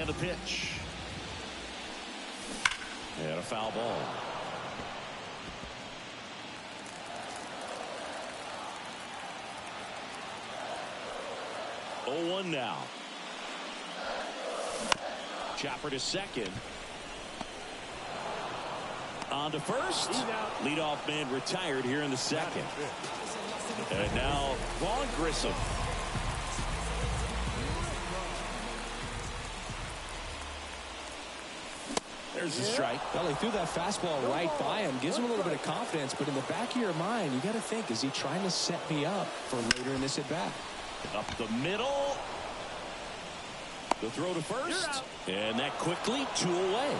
And the pitch. And a foul ball. Oh, 1 now. Chopper to second. On to first. Leadoff man retired here in the second. And now Vaughn Grissom. There's a strike. Well, he threw that fastball right by him. Gives him a little bit of confidence. But in the back of your mind, you got to think, is he trying to set me up for later in this at-bat? Up the middle. The throw to first. And that quickly 2 away.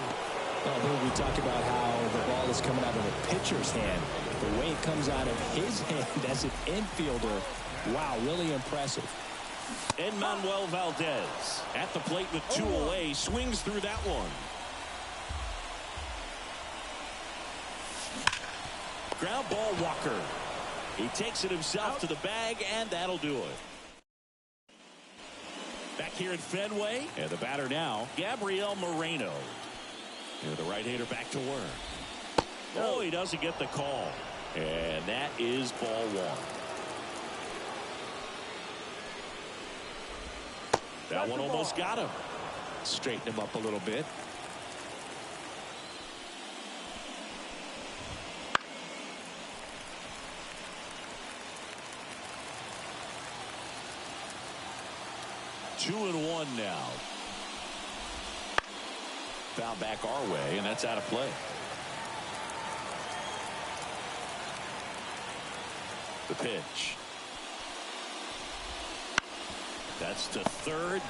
Well, here we talk about how the ball is coming out of the pitcher's hand. The way it comes out of his hand as an infielder. Wow, really impressive. Manuel Valdez at the plate with 2 away. Swings through that one. Ground ball, Walker. He takes it himself to the bag, and that'll do it. Back here at Fenway, and the batter now, Gabriel Moreno. And the right-hander back to work. Oh, he doesn't get the call. And that is ball 1. That one almost got him. Straighten him up a little bit. Two and 1 now. Foul back our way, and that's out of play. The pitch. That's to third.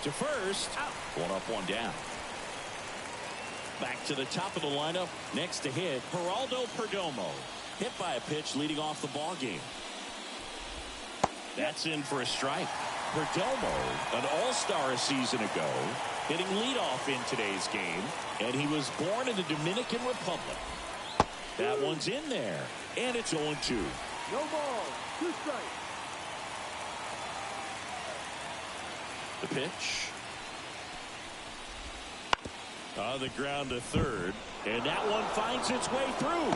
To first. Out. 1 up, 1 down. Back to the top of the lineup. Next to hit, Geraldo Perdomo. Hit by a pitch leading off the ball game. That's in for a strike. Perdomo, an all-star a season ago, hitting leadoff in today's game, and he was born in the Dominican Republic. That one's in there, and it's 0-2. No ball, 2 strikes. The pitch. On the ground to third, and that one finds its way through.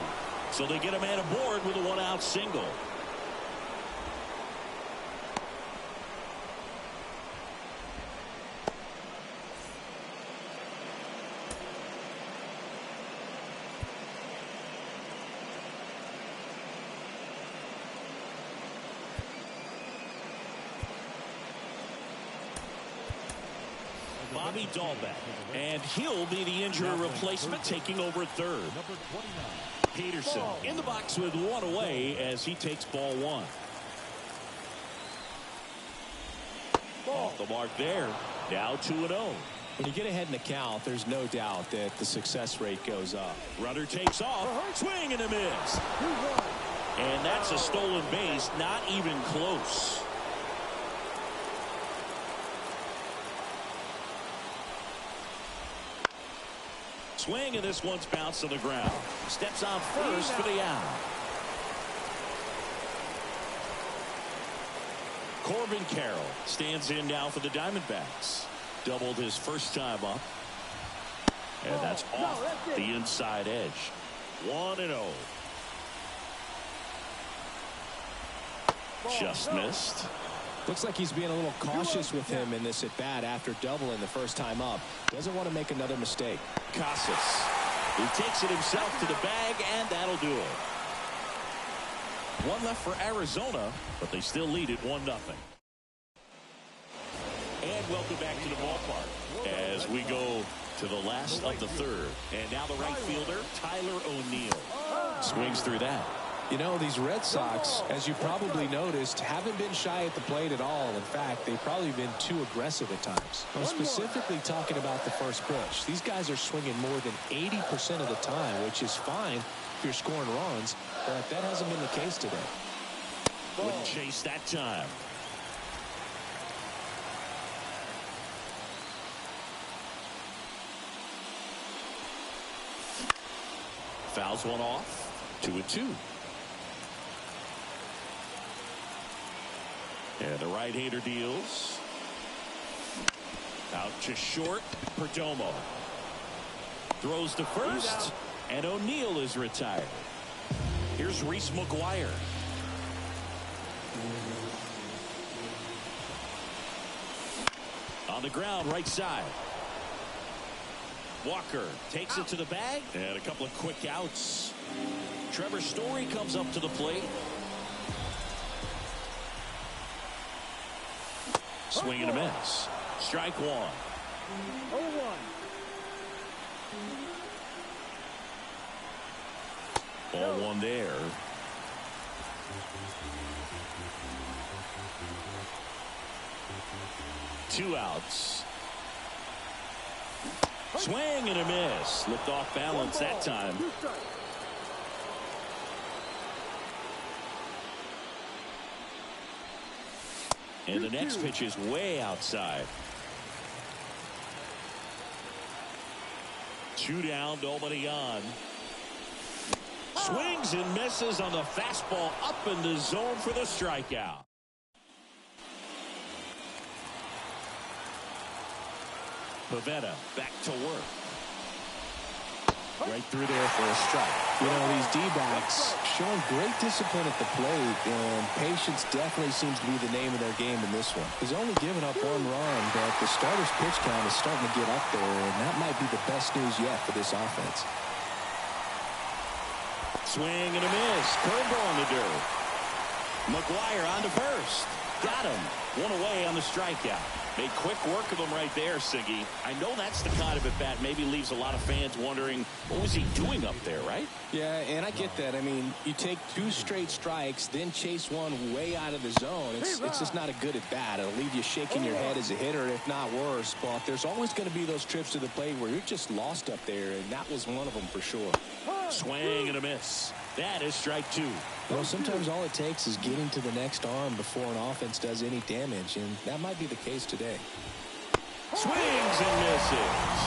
So they get a man aboard with a 1-out single. Bobby Dahlbeck, and he'll be the injury replacement, taking over third. Peterson in the box with 1 away as he takes ball 1. Off the mark there. Now 2-0. When you get ahead in the count, there's no doubt that the success rate goes up. Runner takes off. Swing and a miss. And that's a stolen base. Not even close. Swing, and this one's bounced to the ground. Steps on first for the out. Corbin Carroll stands in now for the Diamondbacks. Doubled his first time up. And that's off the inside edge. 1-0. Just missed. Looks like he's being a little cautious with him in this at-bat after doubling the first time up. Doesn't want to make another mistake. Casas. He takes it himself to the bag, and that'll do it. 1 left for Arizona, but they still lead it 1-0. And welcome back to the ballpark as we go to the last of the third. And now the right fielder, Tyler O'Neill. Swings through that. You know, these Red Sox, as you probably noticed, haven't been shy at the plate at all. In fact, they've probably been too aggressive at times. I'm specifically talking about the first pitch. These guys are swinging more than 80% of the time, which is fine if you're scoring runs, but that hasn't been the case today. Wouldn't chase that time. Fouls one off. 2-2. And the right-hander deals. Out to short. Perdomo throws to first, and O'Neill is retired. Here's Reese McGuire. On the ground, right side. Walker takes it to the bag, and a couple of quick outs. Trevor Story comes up to the plate. Swing and a miss. Strike one. 0-1. 0-1 there. Two outs. Swing and a miss. Looked off balance that time. And the next pitch is way outside. 2 down, nobody on. Swings and misses on the fastball up in the zone for the strikeout. Pavetta back to work. Right through there for a strike. You know, these D-backs showing great discipline at the plate, and patience definitely seems to be the name of their game in this one. He's only given up 1 run, but the starter's pitch count is starting to get up there, and that might be the best news yet for this offense. Swing and a miss. Curveball in the dirt. McGuire on to first. Got him. 1 away on the strikeout. Made quick work of him right there, Siggy. I know that's the kind of at-bat maybe leaves a lot of fans wondering, what was he doing up there, right? Yeah, and I get that. I mean, you take 2 straight strikes, then chase one way out of the zone. It's just not a good at-bat. It'll leave you shaking your head as a hitter, if not worse. But there's always going to be those trips to the plate where you're just lost up there, and that was one of them for sure. Swing and a miss. That is strike 2. You know, sometimes all it takes is getting to the next arm before an offense does any damage, and that might be the case today. Swings and misses.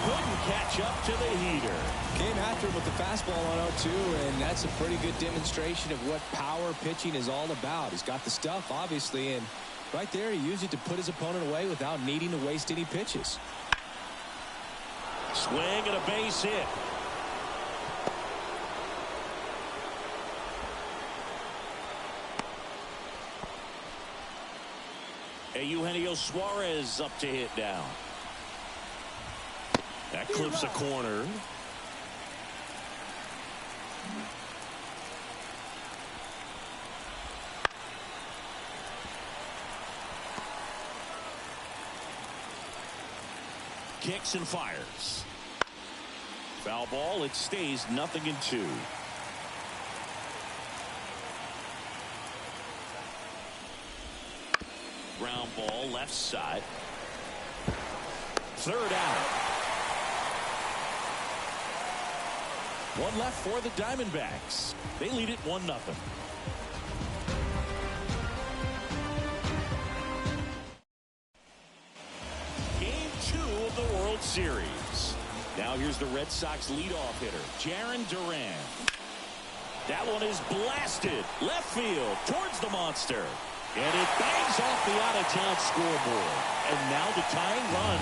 Couldn't catch up to the heater. Came after him with the fastball on 0-2, and that's a pretty good demonstration of what power pitching is all about. He's got the stuff, obviously, and right there he used it to put his opponent away without needing to waste any pitches. Swing and a base hit. Eugenio Suarez up to hit down. That clips a corner. Kicks and fires. Foul ball. It stays 0-2. Ground ball left side. 3rd out. 1 left for the Diamondbacks. They lead it 1-0. Game 2 of the World Series. Now here's the Red Sox leadoff hitter, Jarren Duran. That one is blasted left field towards the monster. And it bangs off the out-of-town scoreboard. And now the tying run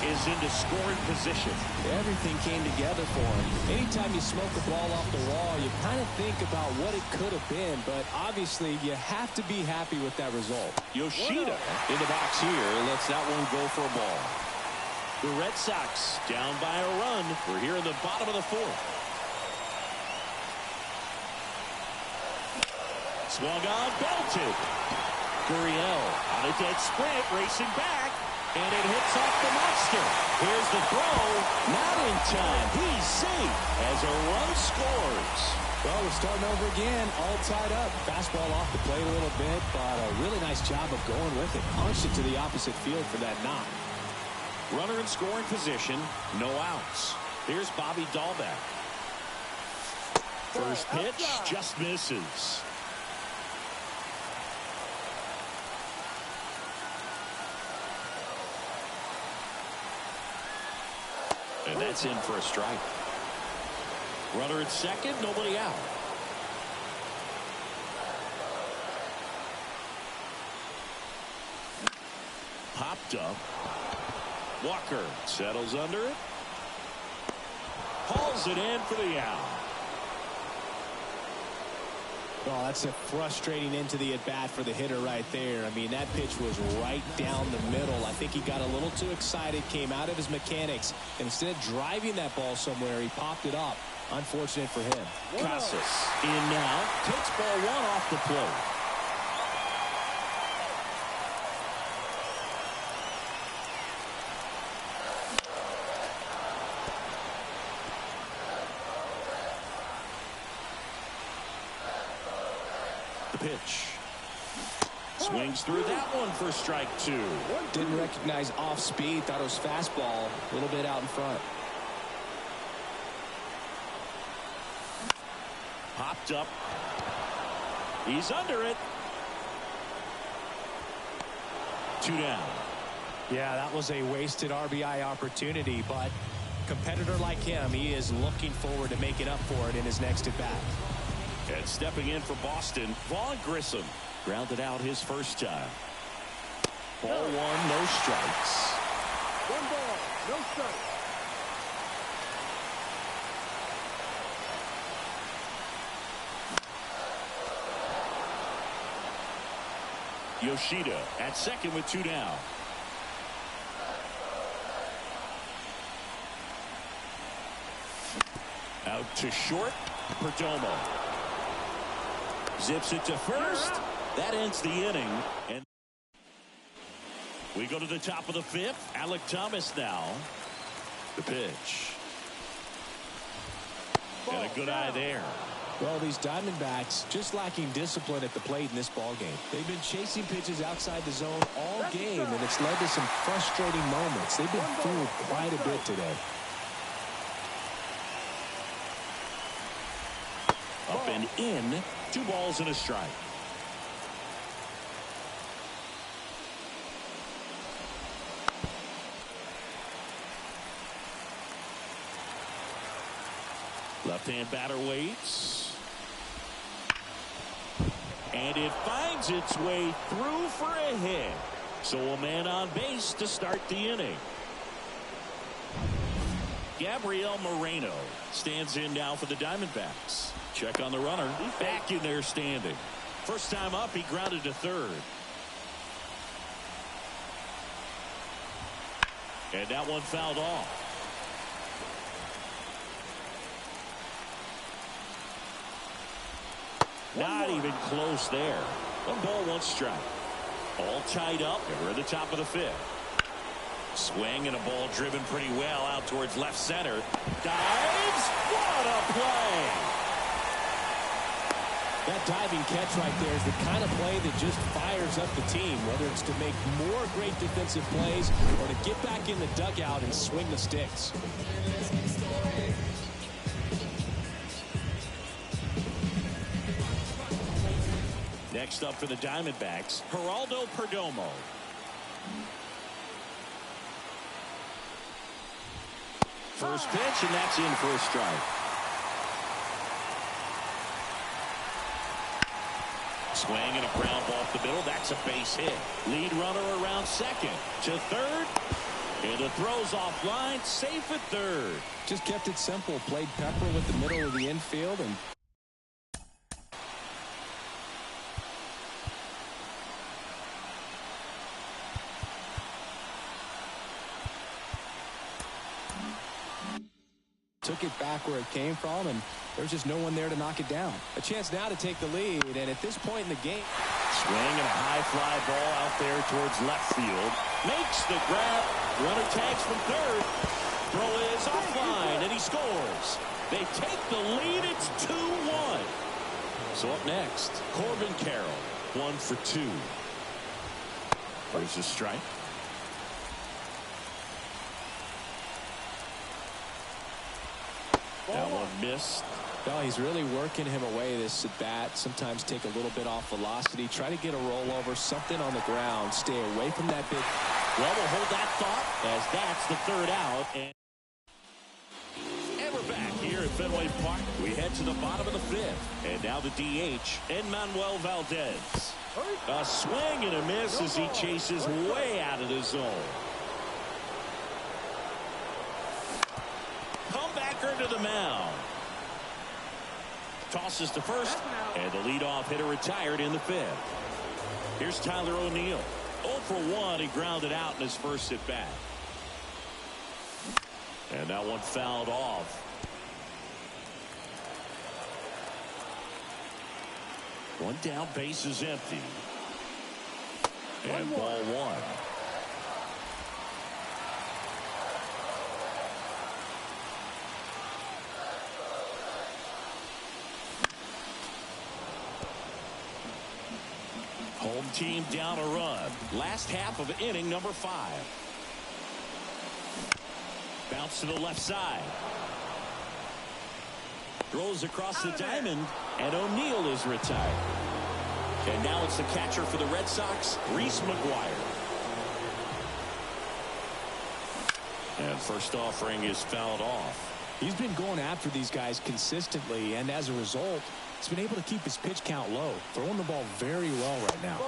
is into scoring position. Everything came together for him. Anytime you smoke a ball off the wall, you kind of think about what it could have been. But obviously, you have to be happy with that result. Yoshida in the box here lets that one go for a ball. The Red Sox down by a run. We're here in the bottom of the 4th. Swung on, belted. Gurriel on a dead sprint, racing back, and it hits off the monster. Here's the throw, not in time. He's safe as a run scores. Well, we're starting over again, all tied up. Fastball off the plate a little bit, but a really nice job of going with it. Punched it to the opposite field for that knock. Runner in scoring position, no outs. Here's Bobby Dahlbeck. First pitch just misses. And that's in for a strike. Runner at second, nobody out. Popped up. Walker settles under it. Hauls it in for the out. Oh, that's a frustrating into the at-bat for the hitter right there. I mean, that pitch was right down the middle. I think he got a little too excited, came out of his mechanics, and instead of driving that ball somewhere, he popped it up. Unfortunate for him. Casas in now. Takes ball one off the plate. Pitch. Swings through that one for strike two. Didn't recognize off speed. Thought it was fastball. A little bit out in front. Popped up. He's under it. 2 down. Yeah, that was a wasted RBI opportunity, but competitor like him, he is looking forward to making up for it in his next at bat. And stepping in for Boston, Vaughn Grissom grounded out his first time. Ball one, no strikes. 1 ball, no strikes. Yoshida at second with 2 down. Out to short, Perdomo. Zips it to first. That ends the inning. And we go to the top of the 5th. Alec Thomas now. The pitch. And a good eye there. Well, these Diamondbacks just lacking discipline at the plate in this ball game. They've been chasing pitches outside the zone all game, and it's led to some frustrating moments. They've been fooled quite a bit today. Up and in. 2 balls and a strike. Left-hand batter waits. And it finds its way through for a hit. So a man on base to start the inning. Gabriel Moreno stands in now for the Diamondbacks. Check on the runner. Back in there standing. First time up, he grounded to third. And that one fouled off. Not even close there. 1 ball, 1 strike. All tied up, and we're at the top of the 5th. Swing and a ball driven pretty well out towards left center. Dives. What a play! That diving catch right there is the kind of play that just fires up the team, whether it's to make more great defensive plays or to get back in the dugout and swing the sticks. Next up for the Diamondbacks, Geraldo Perdomo. First pitch, and that's in for a strike. Swing and a ground ball up the middle. That's a base hit. Lead runner around second. To third. And the throw's offline. Safe at third. Just kept it simple. Played pepper with the middle of the infield and took it back where it came from, and there's just no one there to knock it down. A chance now to take the lead, and at this point in the game, swing and a high fly ball out there towards left field. Makes the grab. Runner tags from third. Throw is offline, and he scores. They take the lead. It's 2-1. So up next, Corbin Carroll, 1 for 2. There's a strike. That one missed. well, he's really working him away this at bat. Sometimes take a little bit off velocity. Try to get a rollover, something on the ground. Stay away from that big. Well, we'll hold that thought as that's the 3rd out. And we're back here at Fenway Park. We head to the bottom of the 5th. And now the DH, Enmanuel Valdez. A swing and a miss as he chases way out of the zone. Hooker to the mound. Tosses to first, and the leadoff hitter retired in the fifth. Here's Tyler O'Neill. 0 for 1. He grounded out in his first at bat. And that one fouled off. One down, base is empty. And ball one. Home team down a run. Last half of inning number 5. Bounce to the left side. Throws across the diamond, and O'Neill is retired. And now it's the catcher for the Red Sox, Reese McGuire. And first offering is fouled off. He's been going after these guys consistently, and as a result, he's been able to keep his pitch count low, throwing the ball very well right now.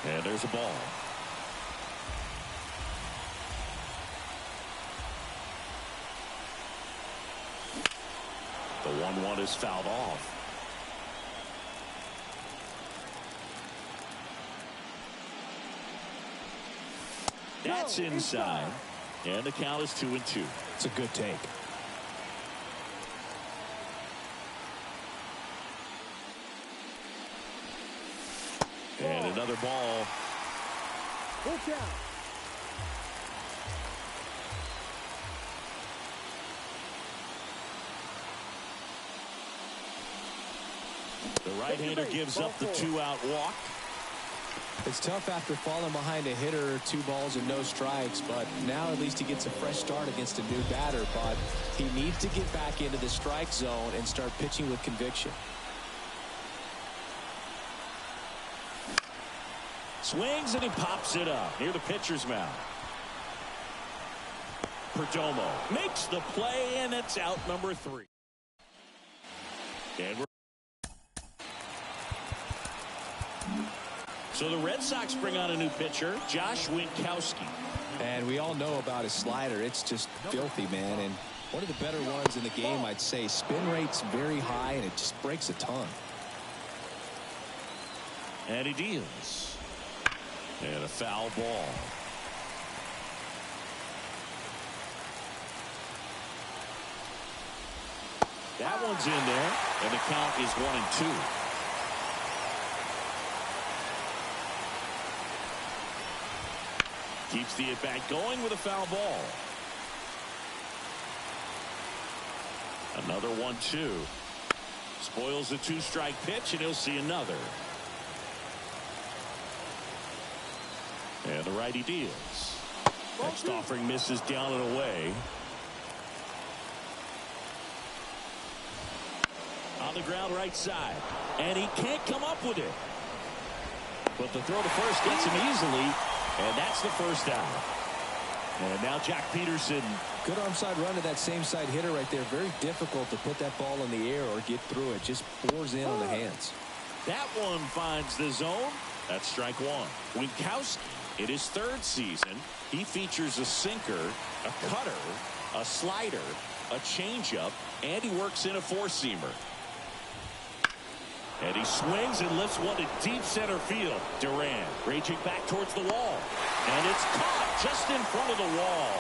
And there's a ball. The 1-1 is fouled off. That's inside. And the count is 2-2. It's a good take. And another ball. Full count. The right-hander gives up the 2-out walk. It's tough after falling behind a hitter, 2 balls and no strikes, but now at least he gets a fresh start against a new batter. But he needs to get back into the strike zone and start pitching with conviction. Swings and he pops it up near the pitcher's mound. Perdomo makes the play, and it's out number 3. And so the Red Sox bring on a new pitcher, Josh Winkowski. And we all know about his slider. It's just filthy, man. And one of the better ones in the game, I'd say. Spin rate's very high, and it just breaks a ton. And he deals. And a foul ball. That one's in there, and the count is 1-2. Keeps the at-bat going with a foul ball. Another 1-2. Spoils the 2-strike pitch, and he'll see another. And the righty deals. Next offering misses down and away. On the ground right side. And he can't come up with it. But the throw to first gets him easily. And that's the first out. And now Jack Peterson. Good onside run to that same side hitter right there. Very difficult to put that ball in the air or get through it. Just pours in on the hands. That one finds the zone. That's strike 1. Winkowski, in his 3rd season, he features a sinker, a cutter, a slider, a changeup, and he works in a 4-seamer. And he swings and lifts one to deep center field. Duran raging back towards the wall. And it's caught just in front of the wall.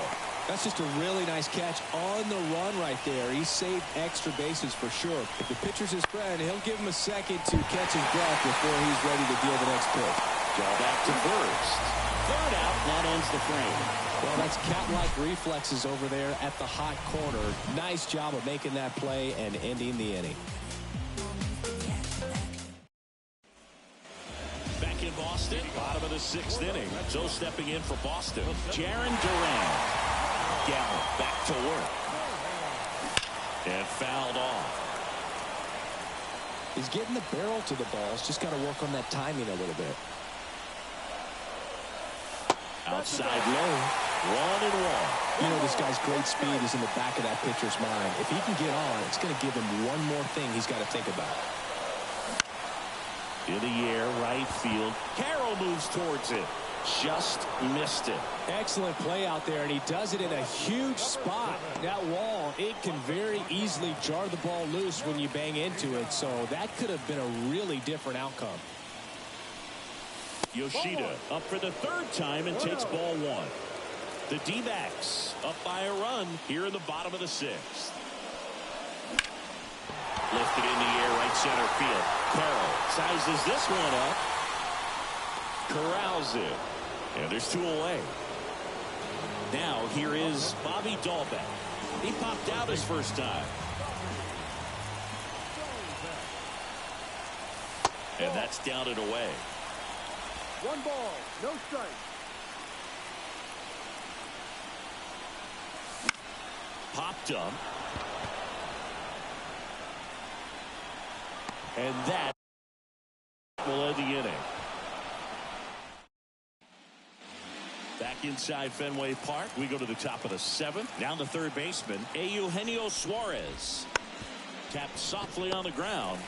That's just a really nice catch on the run right there. He saved extra bases for sure. If the pitcher's his friend, he'll give him a second to catch his breath before he's ready to deal the next pitch. Draw back to first. 3rd out, that ends the frame. Well, that's cat-like reflexes over there at the hot corner. Nice job of making that play and ending the inning. Back in Boston, bottom of the 6th inning. So stepping in for Boston, Jarren Duran. Gallup back to work. And fouled off. He's getting the barrel to the balls. Just got to work on that timing a little bit. Outside low. 1-1. You know, this guy's great speed is in the back of that pitcher's mind. If he can get on, it's going to give him one more thing he's got to think about. In the air, right field. Carroll moves towards it. Just missed it. Excellent play out there, and he does it in a huge spot. That wall, it can very easily jar the ball loose when you bang into it, so that could have been a really different outcome. Yoshida up for the third time and takes ball one. The D-backs up by a run here in the bottom of the sixth. Lifted in the air, right center field. Carroll sizes this one up. Corrals it. And there's two away. Now here is Bobby Dahlbeck. He popped out his first time. And that's down and away. 1 ball, no strike. Popped up. And that will end the inning. Back inside Fenway Park, we go to the top of the seventh. Down the third baseman, Eugenio Suarez. Tapped softly on the ground.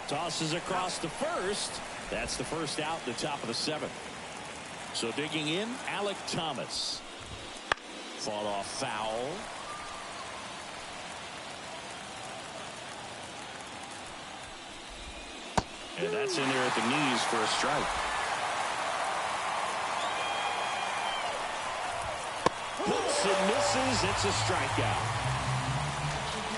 Tosses across the first. That's the first out in the top of the seventh. So digging in, Alek Thomas. Fought off foul. And that's in there at the knees for a strike. Hits and misses. It's a strikeout.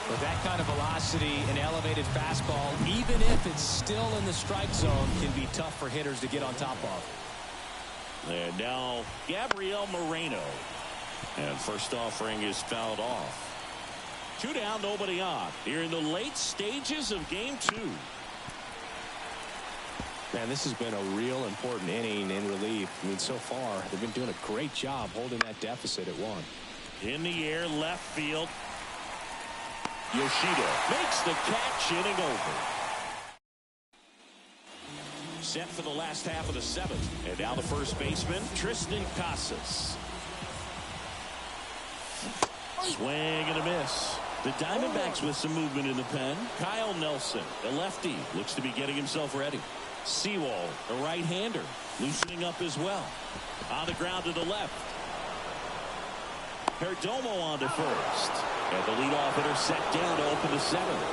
With that kind of velocity, an elevated fastball, even if it's still in the strike zone, can be tough for hitters to get on top of. And now Gabriel Moreno. And first offering is fouled off. 2 down, nobody on. Here in the late stages of game 2. Man, this has been a real important inning in relief. I mean, so far, they've been doing a great job holding that deficit at 1. In the air, left field. Yoshida makes the catch, inning over. Set for the last half of the seventh. And now the first baseman, Tristan Casas. Swing and a miss. The Diamondbacks with some movement in the pen. Kyle Nelson, the lefty, looks to be getting himself ready. Sewell, the right-hander, loosening up as well. On the ground to the left. Perdomo on to first. And the leadoff hitter set down to open the seventh.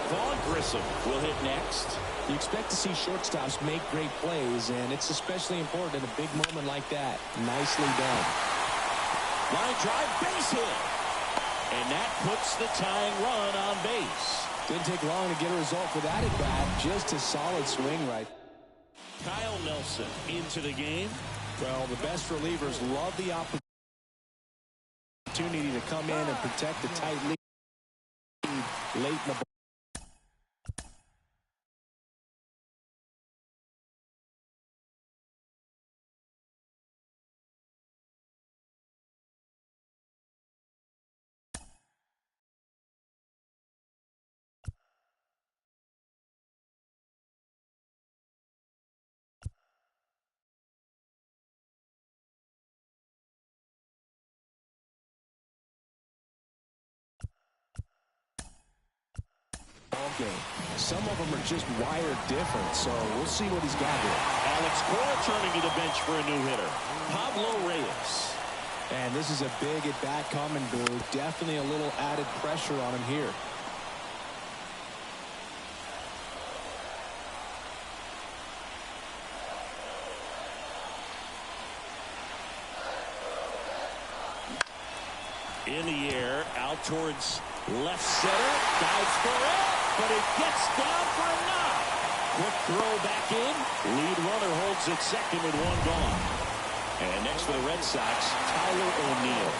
Vaughn Grissom will hit next. You expect to see shortstops make great plays, and it's especially important in a big moment like that. Nicely done. Line drive, base hit. And that puts the tying run on base. Didn't take long to get a result for that at bat. Just a solid swing right. Kyle Nelson into the game. Well, the best relievers love the opportunity to come in and protect the tight lead late in the ball. Game. Some of them are just wired different, so we'll see what he's got here. Alex Cora turning to the bench for a new hitter, Pablo Reyes. And this is a big at-bat coming, Boo. Definitely a little added pressure on him here. In the air, out towards left center, dives for it, but it gets down for a knock. Quick throw back in. Lead runner holds at second with 1 gone. And next for the Red Sox, Tyler O'Neill.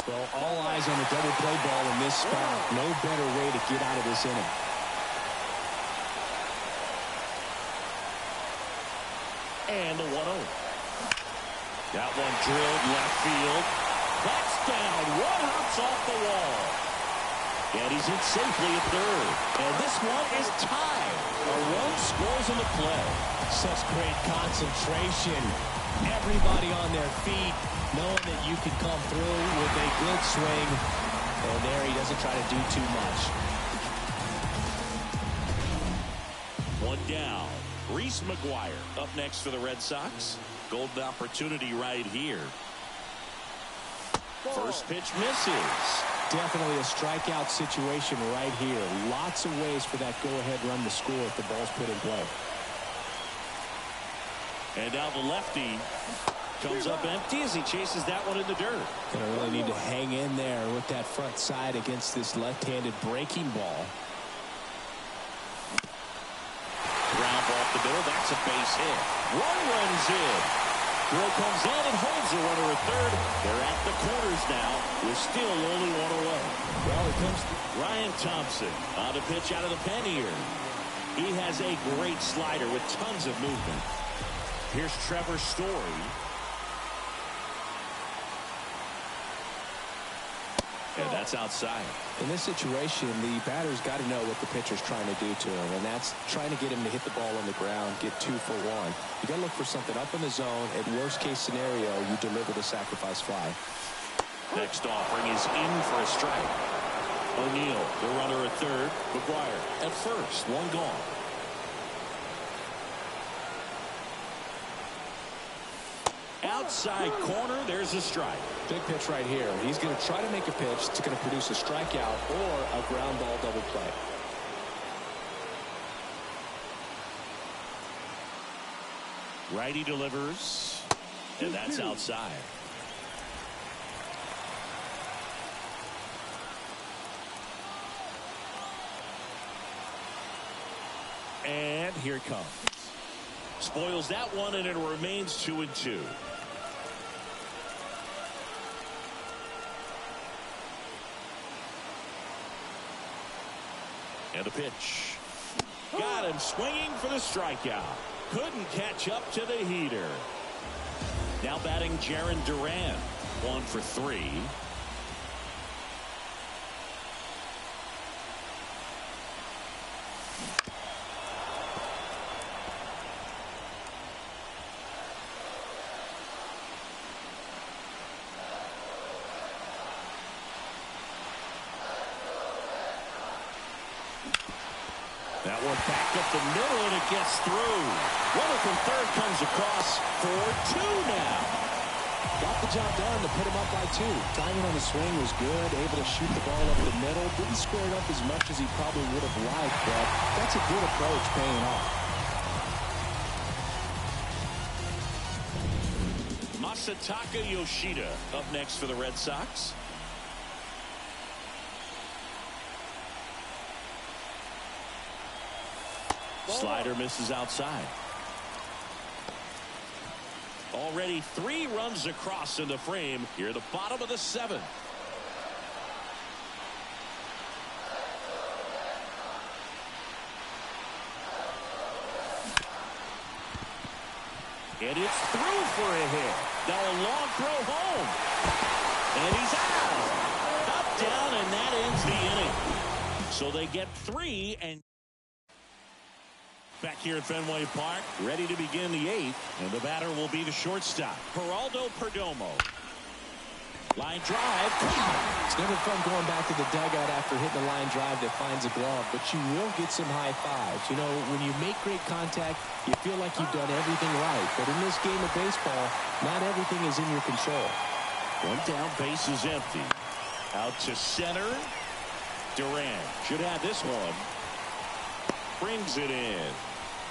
Well, all eyes on the double play ball in this spot. No better way to get out of this inning. And the 1-0. That one drilled left field. That's down. One hops off the wall. And he's in safely at third. And this one is tied. A run scores on the play. Such great concentration. Everybody on their feet, knowing that you can come through with a good swing And there he doesn't try to do too much. One down. Reese McGuire up next for the Red Sox. Golden opportunity right here. First pitch misses. Definitely a strikeout situation right here. Lots of ways for that go-ahead run to score if the ball's put in play. And now the lefty comes up empty as he chases that one in the dirt. Gonna really need to hang in there with that front side against this left-handed breaking ball. Ground ball off the middle. That's a base hit. One runs in. Throw comes in and holds the runner at third. They're at the corners now with still only one away. Well, it comes to Ryan Thompson on the pitch out of the pen here. He has a great slider with tons of movement. Here's Trevor Story. And that's outside. In this situation, the batter's got to know what the pitcher's trying to do to him, and that's trying to get him to hit the ball on the ground, get 2 for 1. You got to look for something up in the zone. At worst case scenario, you deliver the sacrifice fly. Next offering is in for a strike. O'Neill, the runner at third. McGuire at first. One gone. Outside corner, there's a strike. Big pitch right here. He's going to try to make a pitch that's going to produce a strikeout or a ground ball double play. Righty delivers, and that's outside. And here it comes. Spoils that one, and it remains 2-2. And a pitch. Got him swinging for the strikeout. Couldn't catch up to the heater. Now batting Jarren Duran. 1 for 3. That one back up the middle, and it gets through. Runner from third comes across for 2 now. Got the job done to put him up by 2. Timing on the swing was good, able to shoot the ball up the middle. Didn't square it up as much as he probably would have liked, but that's a good approach paying off. Masataka Yoshida up next for the Red Sox. Slider misses outside. Already 3 runs across in the frame here at the bottom of the 7th. And it's through for a hit. Now a long throw home. And he's out. Up, down, and that ends the inning. So they get 3 and back here at Fenway Park, ready to begin the 8th, and the batter will be the shortstop, Geraldo Perdomo. Line drive. It's never fun going back to the dugout after hitting a line drive that finds a glove, but you will get some high fives. You know, when you make great contact, you feel like you've done everything right. But in this game of baseball, not everything is in your control. One down, base is empty. Out to center. Duran should have this one. Brings it in.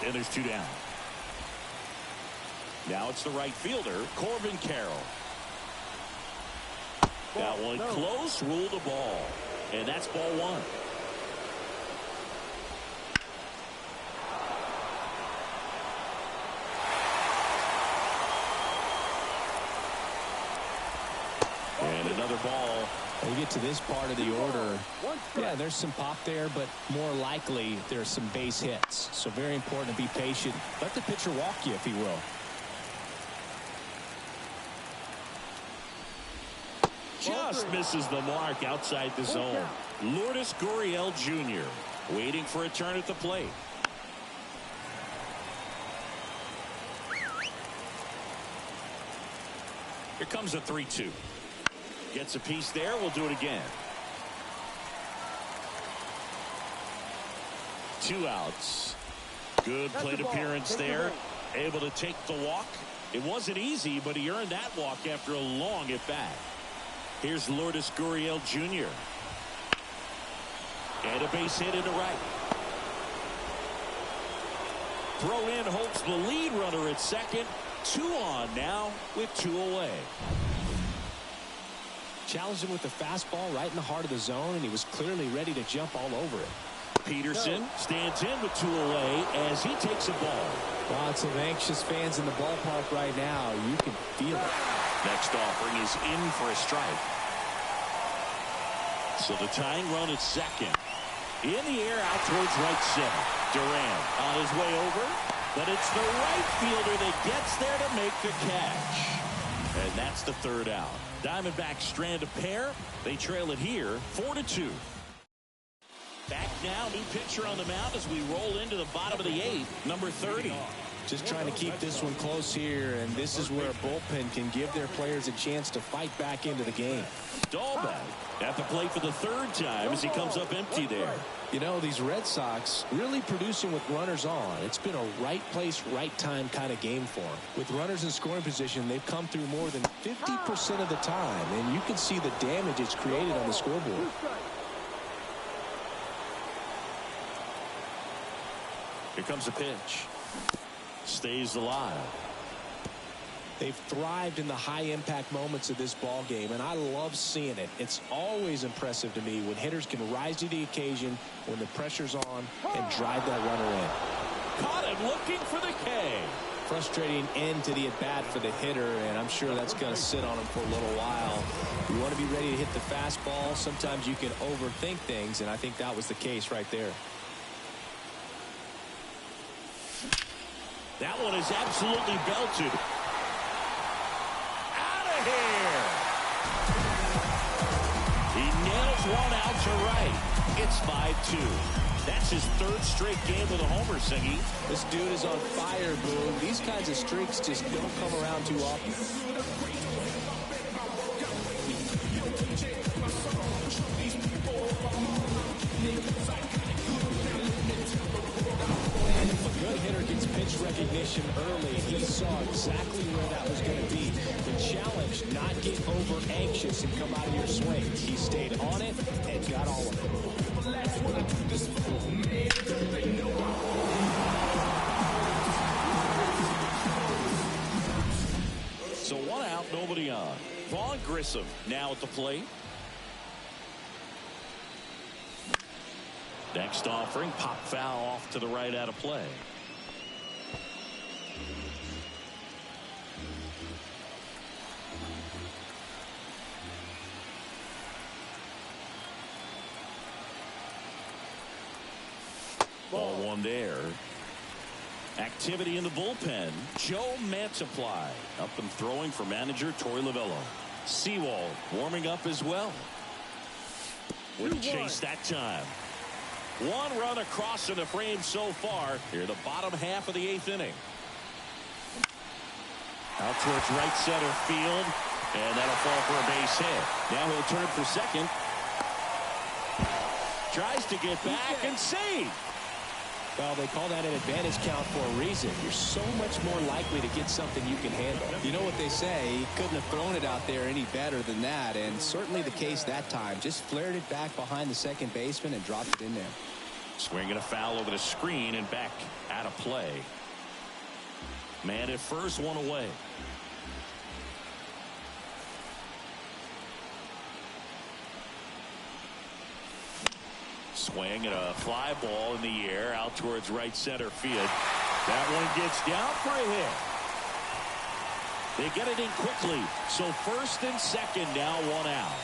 And there's 2 down. Now it's the right fielder, Corbin Carroll. That one close, ruled the ball. And that's ball 1. And another ball. When you get to this part of the order, yeah, there's some pop there, but more likely there's some base hits. So very important to be patient. Let the pitcher walk you, if he will. Just misses the mark outside the zone. Lourdes Gurriel Jr. waiting for a turn at the plate. Here comes a 3-2. Gets a piece there. We'll do it again. 2 outs. Good plate appearance there. Able to take the walk. It wasn't easy, but he earned that walk after a long at bat. Here's Lourdes Gurriel Jr. And a base hit into right. Throw in hopes the lead runner at second. 2 on now with 2 away. Challenged him with the fastball right in the heart of the zone, and he was clearly ready to jump all over it. Peterson stands in with 2 away as he takes a ball. Lots of anxious fans in the ballpark right now. You can feel it. Next offering is in for a strike. So the tying run at second. In the air out towards right center. Duran on his way over, but it's the right fielder that gets there to make the catch. And that's the 3rd out. Diamondbacks strand a pair. They trail it here 4-2. Back now, new pitcher on the mound as we roll into the bottom of the 8th, number 30. Just trying to keep this one close here, and this is where a bullpen can give their players a chance to fight back into the game. Dahlbeck at the plate for the 3rd time as he comes up empty there. You know, these Red Sox really producing with runners on. It's been a right place, right time kind of game for them. With runners in scoring position, they've come through more than 50% of the time, and you can see the damage it's created on the scoreboard. Here comes a pitch. Stays alive. They've thrived in the high-impact moments of this ball game, and I love seeing it. It's always impressive to me when hitters can rise to the occasion when the pressure's on and drive that runner in. Caught him looking for the K. Frustrating end to the at-bat for the hitter, and I'm sure that's going to sit on him for a little while. You want to be ready to hit the fastball. Sometimes you can overthink things, and I think that was the case right there. That one is absolutely belted. Out of here. He nails one out to right. It's 5-2. That's his 3rd straight game with a homer, Singy. This dude is on fire, Boone. These kinds of streaks just don't come around too often. Recognition early. He saw exactly where that was going to be. The challenge, not get over anxious and come out of your swing. He stayed on it and got all of it. So 1 out, nobody on. Vaughn Grissom now at the plate. Next offering, pop foul off to the right out of play. Ball 1 there. Activity in the bullpen. Joe Mantiply up and throwing for manager Torey Lovullo. Sewald warming up as well. Wouldn't chase that time. 1 run across in the frame so far. Here the bottom half of the 8th inning. Out towards right center field. And that'll fall for a base hit. Now he'll turn for second. Tries to get back and save. Well, they call that an advantage count for a reason. You're so much more likely to get something you can handle. You know what they say, he couldn't have thrown it out there any better than that, and certainly the case that time. Just flared it back behind the second baseman and dropped it in there. Swinging a foul over the screen and back out of play. Man at first, 1 away. Swing and a fly ball in the air out towards right center field. That one gets down for a hit. They get it in quickly. So 1st and 2nd now, 1 out.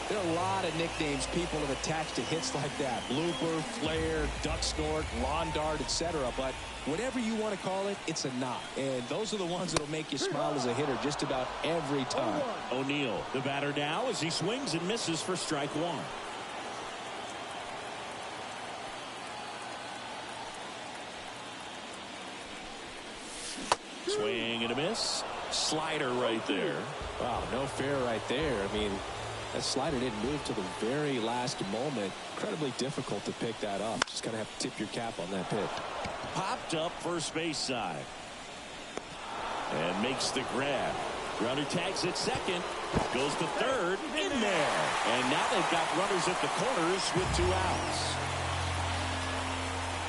There are a lot of nicknames people have attached to hits like that. Blooper, flare, duck snort, lawn dart, etc. But whatever you want to call it, it's a knock. And those are the ones that'll make you smile as a hitter just about every time. O'Neill, the batter now as he swings and misses for strike 1. Swing and a miss. Slider right there. Wow, no fair right there. I mean, That slider didn't move to the very last moment. Incredibly difficult to pick that up. Just kind of have to tip your cap on that pitch. Popped up first base side. And makes the grab. Runner tags at second. Goes to third. In there. And now they've got runners at the corners with 2 outs.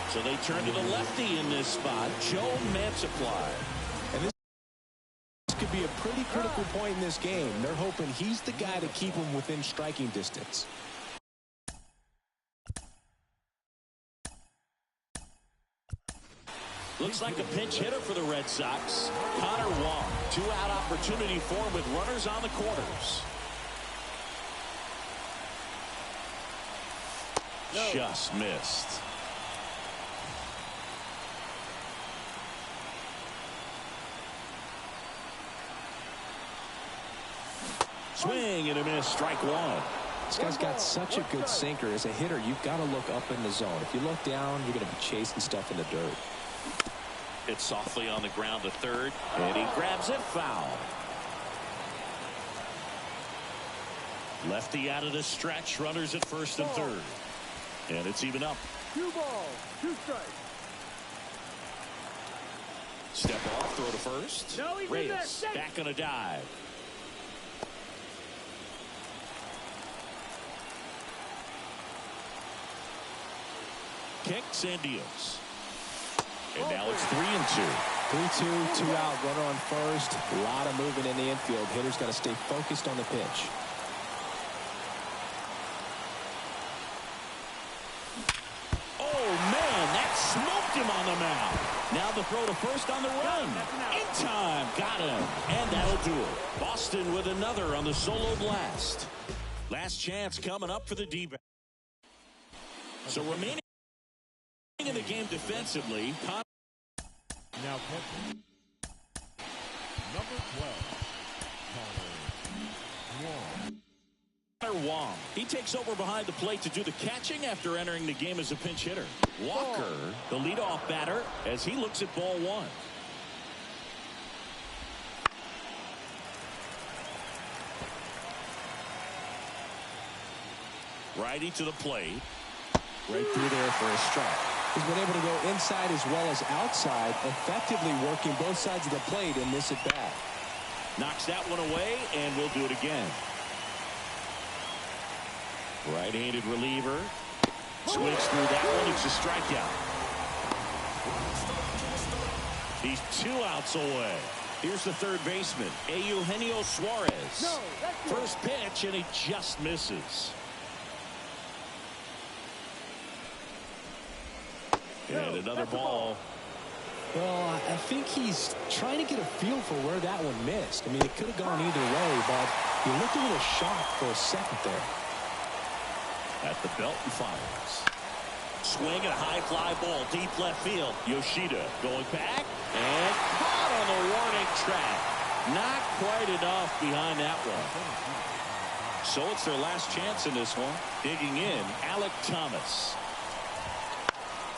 So they turn to the lefty in this spot, Joe Mansupply. And this could be a pretty critical point in this game. They're hoping he's the guy to keep him within striking distance. Looks like a pinch hitter for the Red Sox. Connor Wong. 2-out opportunity for him with runners on the corners. No. Just missed. Swing and a miss. Strike 1. This guy's got such a good sinker. As a hitter, you've got to look up in the zone. If you look down, you're going to be chasing stuff in the dirt. It's softly on the ground to third, and he grabs it foul. Lefty out of the stretch, runners at first and third. And it's even up. 2 balls, 2 strikes. Step off, throw to first. No, he's Reyes back on a dive. Kicks and deals. And now it's 3-2. 3-2, 2-out, runner on first. A lot of movement in the infield. Hitter's got to stay focused on the pitch. Oh, man, that smoked him on the mound. Now the throw to first on the run. In time, got him. And that'll do it. Boston with another on the solo blast. Last chance coming up for the D-backs. So remaining in the game defensively. Now catching number 12, Connor Wong. He takes over behind the plate to do the catching after entering the game as a pinch hitter. Walker, the leadoff batter, as he looks at ball 1. Righty to the plate. Right through there for a strike. He's been able to go inside as well as outside, effectively working both sides of the plate in this at-bat. Knocks that one away, and we'll do it again. Right-handed reliever. Swings through that one. It's a strikeout. He's 2 outs away. Here's the third baseman, Eugenio Suarez. First pitch, and he just misses. And another ball. Well, I think he's trying to get a feel for where that one missed. I mean, it could have gone either way, but he looked a little shocked for a second there. At the belt and fires. Swing and a high fly ball, deep left field. Yoshida going back and caught on the warning track. Not quite enough behind that one. So it's their last chance in this one. Digging in, Alec Thomas.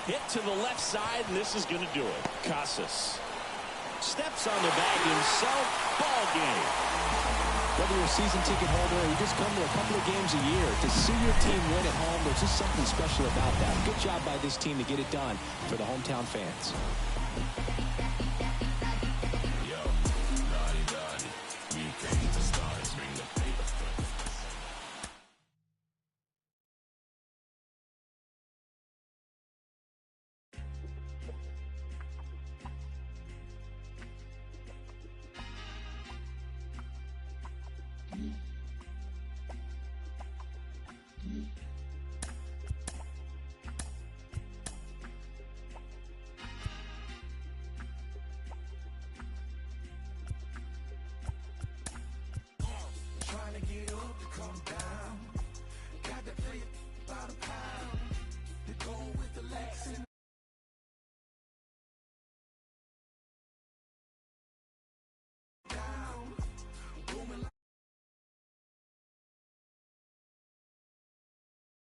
Hit to the left side, and this is going to do it. Casas steps on the bag himself. Ball game. Whether you're a season ticket holder or you just come to a couple of games a year, to see your team win at home, there's just something special about that. Good job by this team to get it done for the hometown fans.